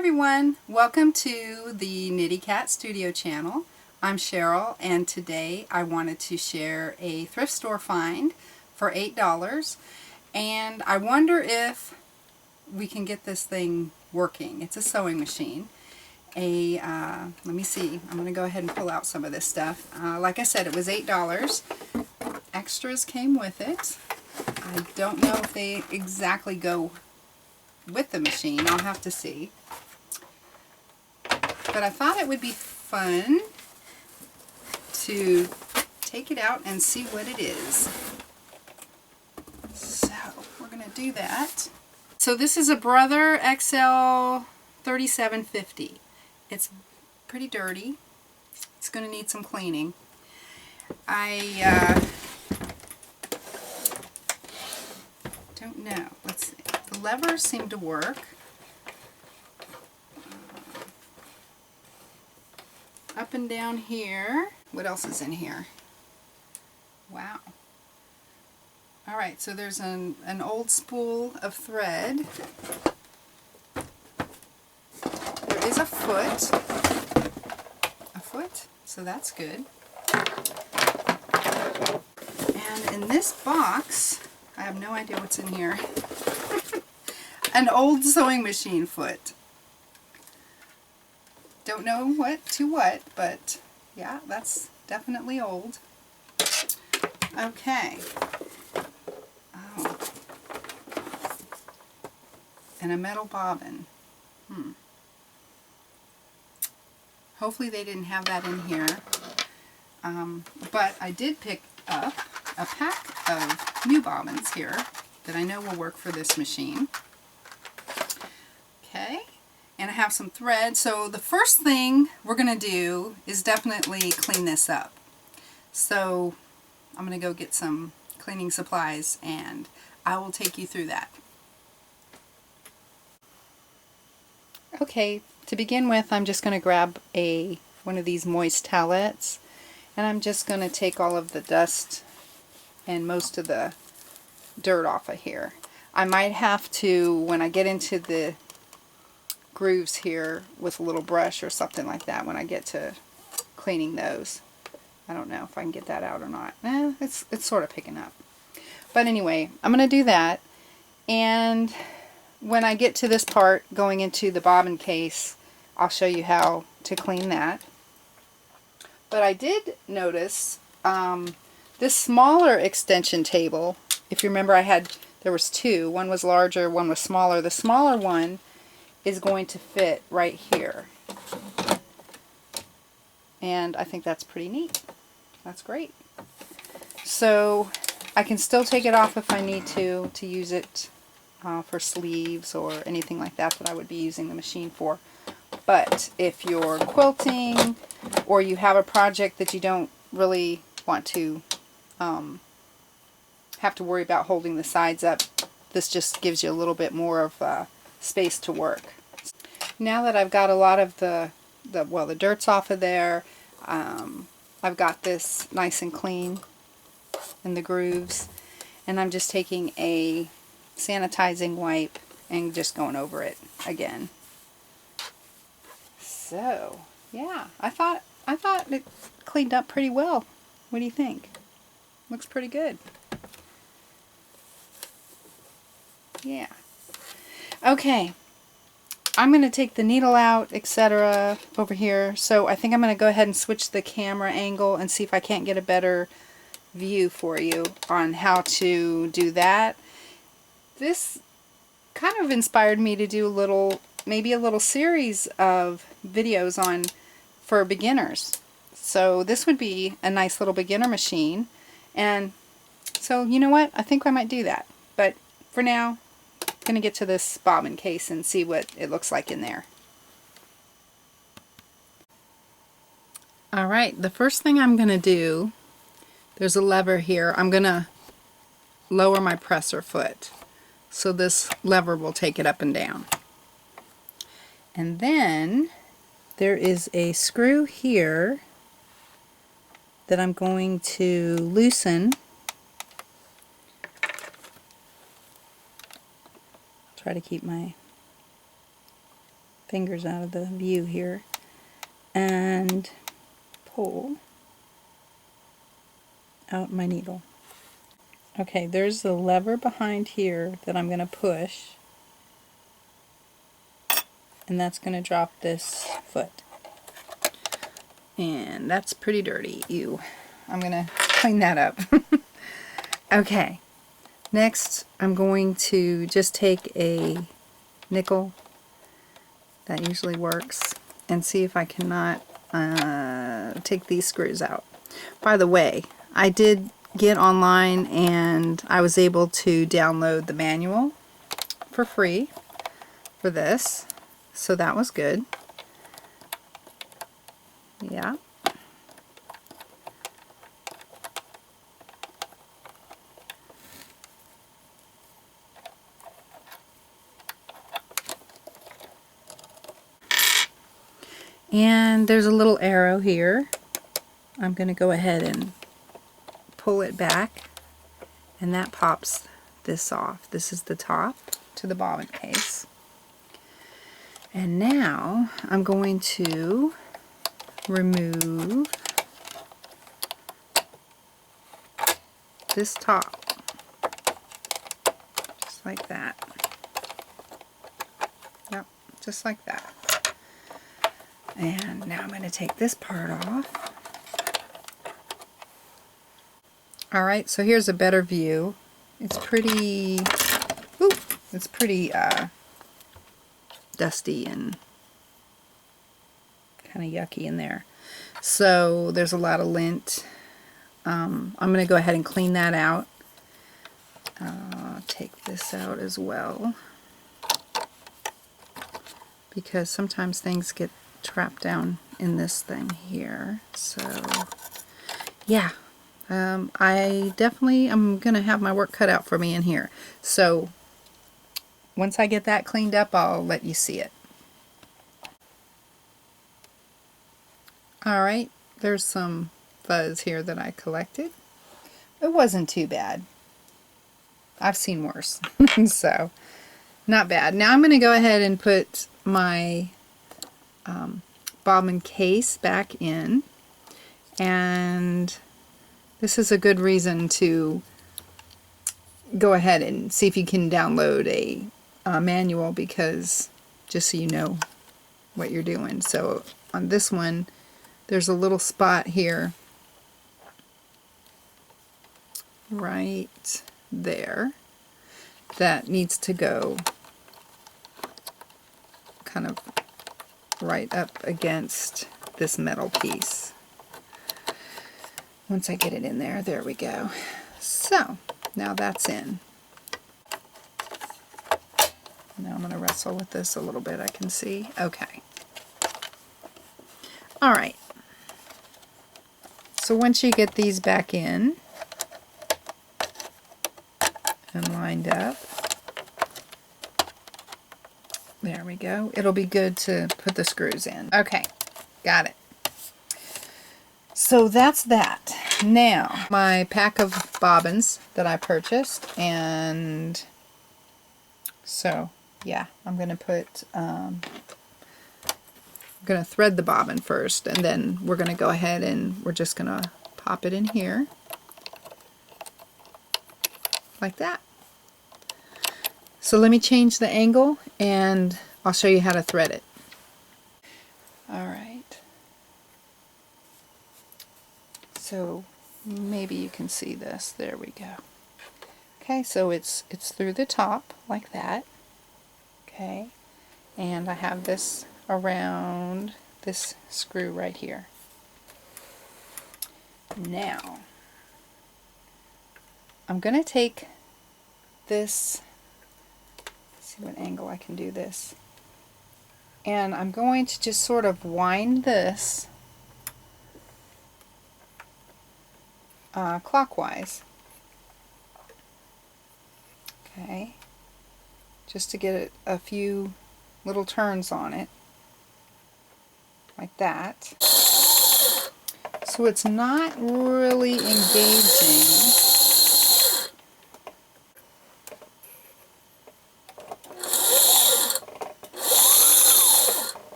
everyone, welcome to the Nitty Cat Studio channel. I'm Cheryl, and today I wanted to share a thrift store find for $8, and I wonder if we can get this thing working. It's a sewing machine. Let me see, I'm going to go ahead and pull out some of this stuff. Like I said, it was $8. Extras came with it. I don't know if they exactly go with the machine. I'll have to see. But I thought it would be fun to take it out and see what it is. So we're going to do that. So this is a Brother XL-3750. It's pretty dirty. It's going to need some cleaning. I don't know. Let's see. The levers seem to work. Up and down here. What else is in here? Wow. Alright, so there's an old spool of thread. There is a foot. So that's good. And in this box, I have no idea what's in here. An old sewing machine foot. Don't know what, but yeah, that's definitely old. Okay. Oh. And a metal bobbin. Hopefully they didn't have that in here. But I did pick up a pack of new bobbins here that I know will work for this machine. Okay. And I have some thread. So the first thing we're going to do is definitely clean this up. So I'm going to go get some cleaning supplies and I will take you through that. Okay, to begin with, I'm just going to grab one of these moist towelettes, and I'm just going to take all of the dust and most of the dirt off of here. I might have to, when I get into the grooves here, with a little brush or something like that when I get to cleaning those. I don't know if I can get that out or not. It's sort of picking up. But anyway, I'm going to do that, and when I get to this part going into the bobbin case, I'll show you how to clean that. But I did notice this smaller extension table. If you remember, there was two. One was larger, one was smaller. The smaller one is going to fit right here. And I think that's pretty neat. That's great. So I can still take it off if I need to use it for sleeves or anything like that I would be using the machine for. But if you're quilting or you have a project that you don't really want to have to worry about holding the sides up, this just gives you a little bit more of space to work. Now that I've got a lot of the dirt's off of there, I've got this nice and clean in the grooves, and I'm just taking a sanitizing wipe and just going over it again. So yeah, I thought it cleaned up pretty well. What do you think? Looks pretty good. Yeah. Okay. I'm going to take the needle out, etc. over here. So I think I'm going to go ahead and switch the camera angle and see if I can't get a better view for you on how to do that. This kind of inspired me to do maybe a little series of videos for beginners. So this would be a nice little beginner machine. And so you know what? I think I might do that. But for now, I'm going to get to this bobbin case and see what it looks like in there. Alright, the first thing I'm going to do, there's a lever here. I'm going to lower my presser foot, so this lever will take it up and down. And then there is a screw here that I'm going to loosen. Try to keep my fingers out of the view here, and pull out my needle. Okay, there's the lever behind here that I'm going to push, and that's going to drop this foot. And that's pretty dirty. Ew. I'm going to clean that up. Okay, next I'm going to just take a nickel, that usually works, and see if I cannot take these screws out. By the way, I did get online and I was able to download the manual for free for this, so that was good. Yeah. And there's a little arrow here. I'm going to go ahead and pull it back, and that pops this off. This is the top to the bobbin case. And now I'm going to remove this top, just like that. Yep, just like that. And now I'm going to take this part off. Alright, so here's a better view. It's pretty, dusty and kind of yucky in there. So there's a lot of lint. I'm going to go ahead and clean that out. Take this out as well, because sometimes things get trapped down in this thing here. So yeah, I definitely am going to have my work cut out for me in here. So once I get that cleaned up, I'll let you see it. Alright, there's some fuzz here that I collected. It wasn't too bad. I've seen worse. So, not bad. Now I'm going to go ahead and put my bobbin case back in. And this is a good reason to go ahead and see if you can download a manual, because just so you know what you're doing. So on this one, there's a little spot here right there that needs to go kind of right up against this metal piece. Once I get it in there, there we go. So now that's in. Now I'm going to wrestle with this a little bit, I can see. Okay. Alright. So once you get these back in and lined up, there we go. It'll be good to put the screws in. Okay, got it. So that's that. Now, my pack of bobbins that I purchased, and so yeah, I'm going to put, I'm going to thread the bobbin first, and then we're going to go ahead and we're just going to pop it in here like that. So let me change the angle and I'll show you how to thread it. Alright, so maybe you can see this. There we go. Okay, so it's through the top like that. Okay, and I have this around this screw right here. Now I'm going to take this, see what angle I can do this, and I'm going to just sort of wind this clockwise. Okay, just to get a few little turns on it like that, so it's not really engaging.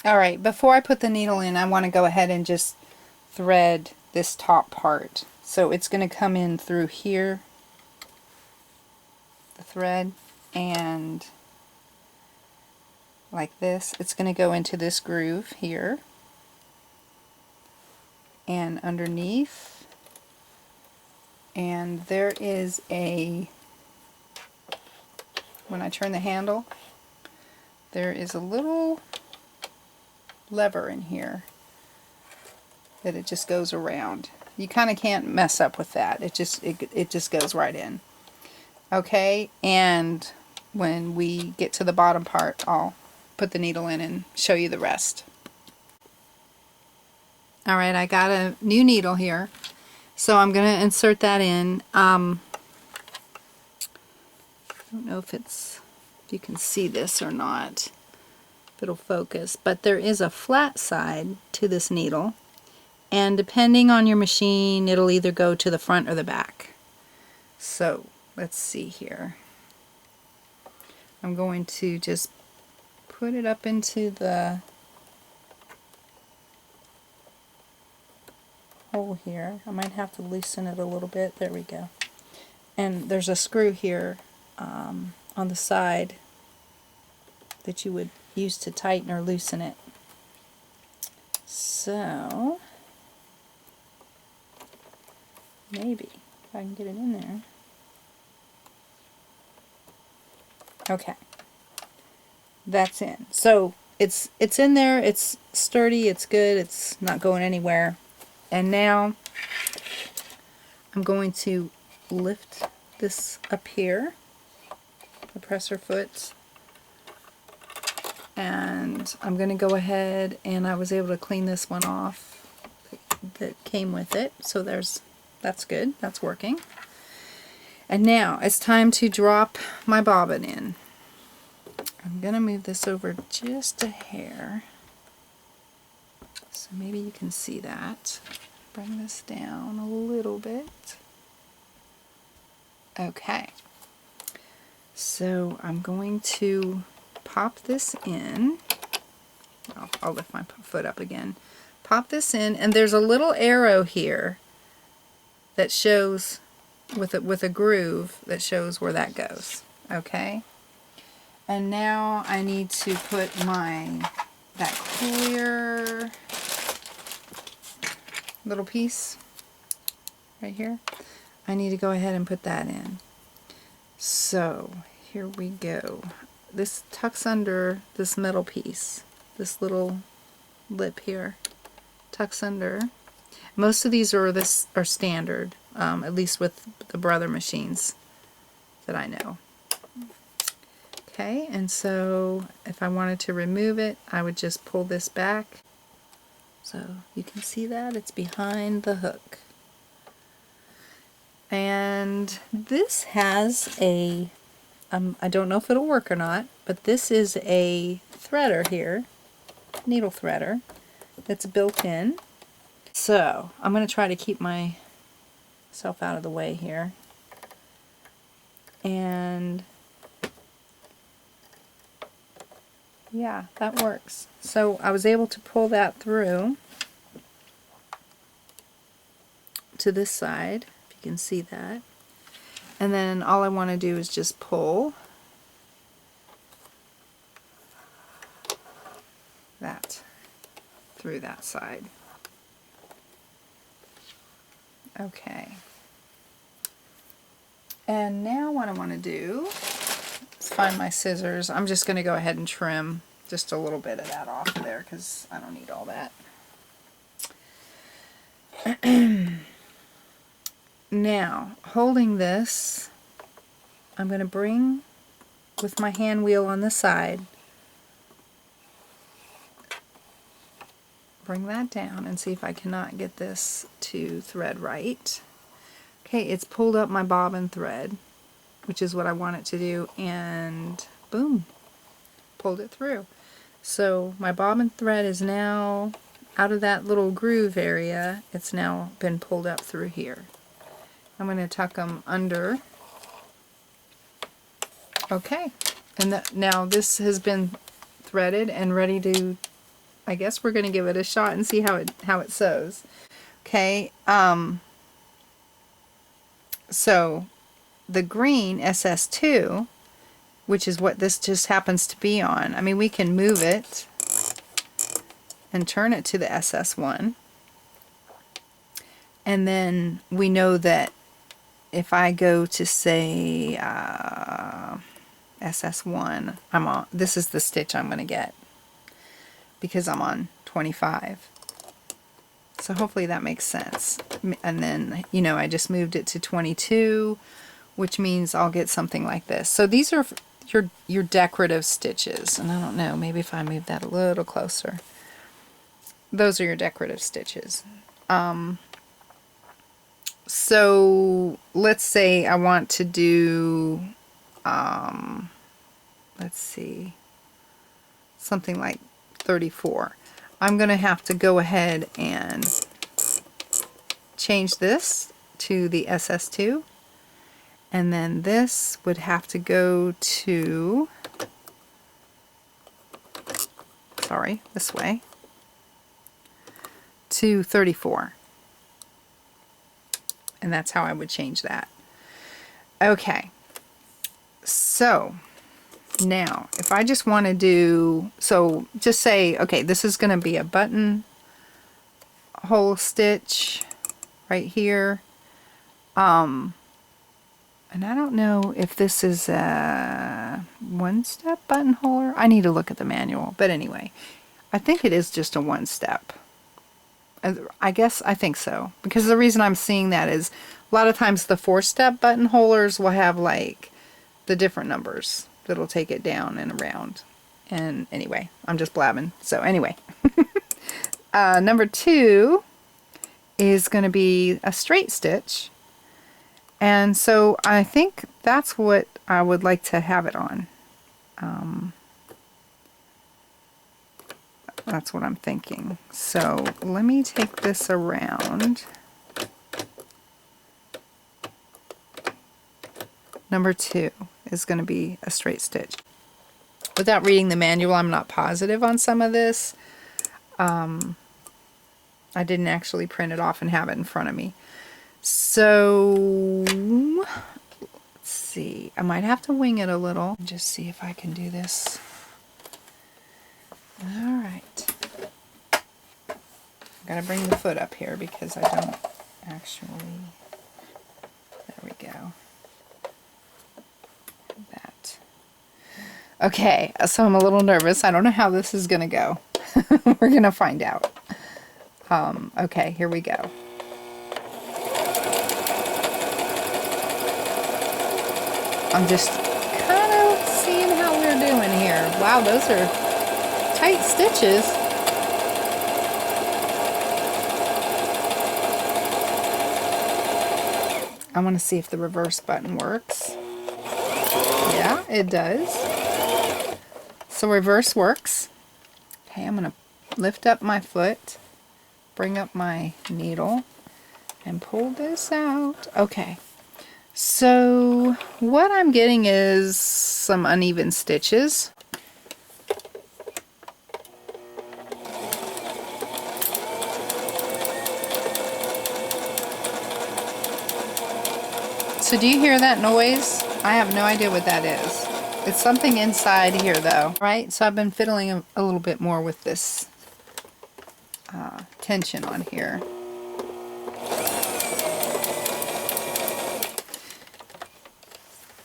Alright, before I put the needle in, I want to go ahead and just thread this top part. So it's going to come in through here, the thread, and like this. It's going to go into this groove here, and underneath, and there is a, when I turn the handle, there is a little lever in here that it just goes around. You kind of can't mess up with that. It just goes right in. Okay, and when we get to the bottom part, I'll put the needle in and show you the rest. Alright, I got a new needle here, so I'm going to insert that in. I don't know if you can see this or not, if it'll focus, but there is a flat side to this needle, and depending on your machine, it'll either go to the front or the back. So let's see here. I'm going to just put it up into the hole here. I might have to loosen it a little bit. There we go. And there's a screw here on the side that you would use to tighten or loosen it. So maybe if I can get it in there. Okay, that's in. So it's in there, it's sturdy, it's good, it's not going anywhere. And now I'm going to lift this up here, the presser foot, and I'm going to go ahead, and I was able to clean this one off that came with it, so that's good, that's working. And now it's time to drop my bobbin in. I'm going to move this over just a hair, so maybe you can see that. Bring this down a little bit. Okay, so I'm going to pop this in. I'll lift my foot up again. Pop this in, and there's a little arrow here that shows with a groove that shows where that goes. Okay, and now I need to put that clear little piece right here. I need to go ahead and put that in. So here we go. This tucks under this metal piece. This little lip here tucks under. Most of these are standard, at least with the Brother machines that I know. Okay, and so if I wanted to remove it, I would just pull this back. So you can see that it's behind the hook. And this has a, I don't know if it'll work or not, but this is a threader here, needle threader, that's built in. So I'm going to try to keep myself out of the way here. And yeah, that works. So I was able to pull that through to this side, if you can see that. And then all I want to do is just pull that through that side. Okay. And now what I want to do is find my scissors. I'm just going to go ahead and trim just a little bit of that off of there because I don't need all that. Now, holding this, I'm going to bring with my hand wheel on the side, bring that down and see if I cannot get this to thread right. Okay, it's pulled up my bobbin thread, which is what I want it to do, and boom, pulled it through. So my bobbin thread is now out of that little groove area. It's now been pulled up through here. I'm going to tuck them under. Okay, and now this has been threaded and ready to I guess we're going to give it a shot and see how it sews. Okay, so the green SS2, which is what this just happens to be on, I mean, we can move it and turn it to the SS1. And then we know that if I go to, say, SS1, I'm on, this is the stitch I'm going to get because I'm on 25. So hopefully that makes sense. And then, you know, I just moved it to 22, which means I'll get something like this. So these are your decorative stitches. And I don't know, maybe if I move that a little closer. Those are your decorative stitches. So let's say I want to do, let's see, something like 34. I'm going to have to go ahead and change this to the SS2, and then this would have to go to, sorry, this way, to 34. And that's how I would change that. Okay, so now if I just want to do, so just say, okay, this is going to be a button hole stitch right here. And I don't know if this is a one-step buttonhole. I need to look at the manual, but anyway, I think it is just a one-step. I guess I think so, because the reason I'm seeing that is a lot of times the 4-step buttonholers will have like the different numbers that'll take it down and around. And anyway, I'm just blabbing. So anyway, number 2 is going to be a straight stitch, and so I think that's what I would like to have it on. That's what I'm thinking. So let me take this around. Number 2 is going to be a straight stitch. Without reading the manual, I'm not positive on some of this. I didn't actually print it off and have it in front of me. So let's see. I might have to wing it a little. Just see if I can do this. Alright. I've got to bring the foot up here because I don't actually... There we go. That. Okay, so I'm a little nervous. I don't know how this is going to go. We're going to find out. Okay, here we go. I'm just kind of seeing how we're doing here. Wow, those are tight stitches. I want to see if the reverse button works. Yeah, it does. So reverse works. Okay, I'm going to lift up my foot, bring up my needle, and pull this out. Okay. So what I'm getting is some uneven stitches. So do you hear that noise? I have no idea what that is. It's something inside here though, right? So I've been fiddling a little bit more with this tension on here.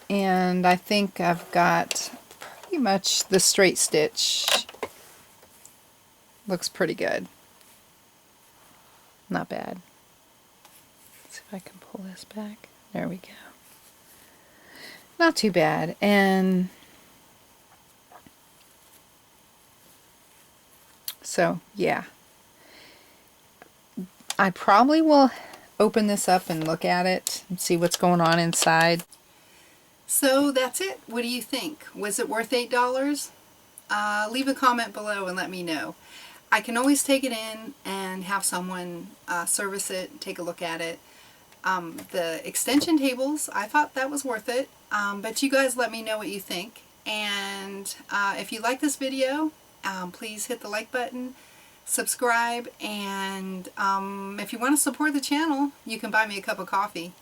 And I think I've got pretty much the straight stitch. Looks pretty good. Not bad. Let's see if I can pull this back. There we go. Not too bad. And so, yeah. I probably will open this up and look at it and see what's going on inside. So that's it. What do you think? Was it worth $8? Leave a comment below and let me know. I can always take it in and have someone service it, take a look at it. The extension tables, I thought that was worth it, but you guys let me know what you think. And if you like this video, please hit the like button, subscribe, and if you want to support the channel, you can buy me a cup of coffee.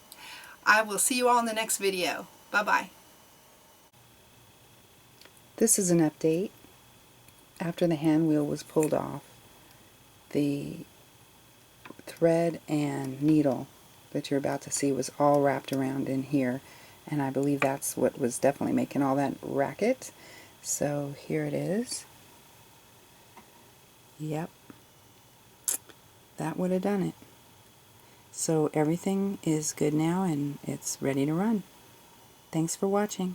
I will see you all in the next video. Bye-bye. This is an update. After the hand wheel was pulled off, the thread and needle that you're about to see was all wrapped around in here, and I believe that's what was definitely making all that racket. So here it is. Yep, that would have done it. So everything is good now and it's ready to run. Thanks for watching.